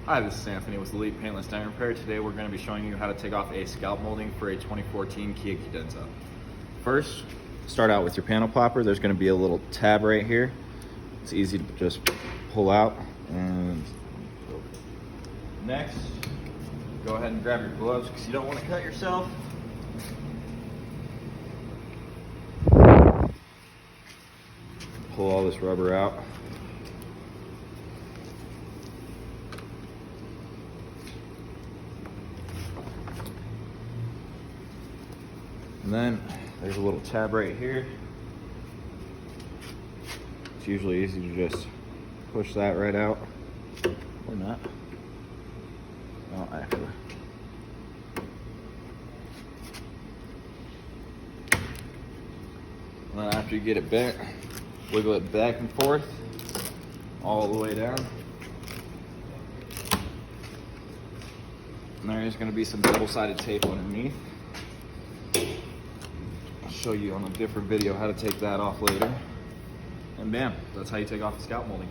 Hi, this is Anthony with Elite Paintless Dent Repair. Today we're going to be showing you how to take off a scalp molding for a 2014 Kia Cadenza. First, start out with your panel popper. There's going to be a little tab right here. It's easy to just pull out. And next, go ahead and grab your gloves because you don't want to cut yourself. Pull all this rubber out. And then there's a little tab right here. It's usually easy to just push that right out, or not. Well, actually. And then after you get it bent, wiggle it back and forth all the way down. And there is going to be some double-sided tape underneath. I'll show you on a different video how to take that off later. And bam, that's how you take off the scalp molding.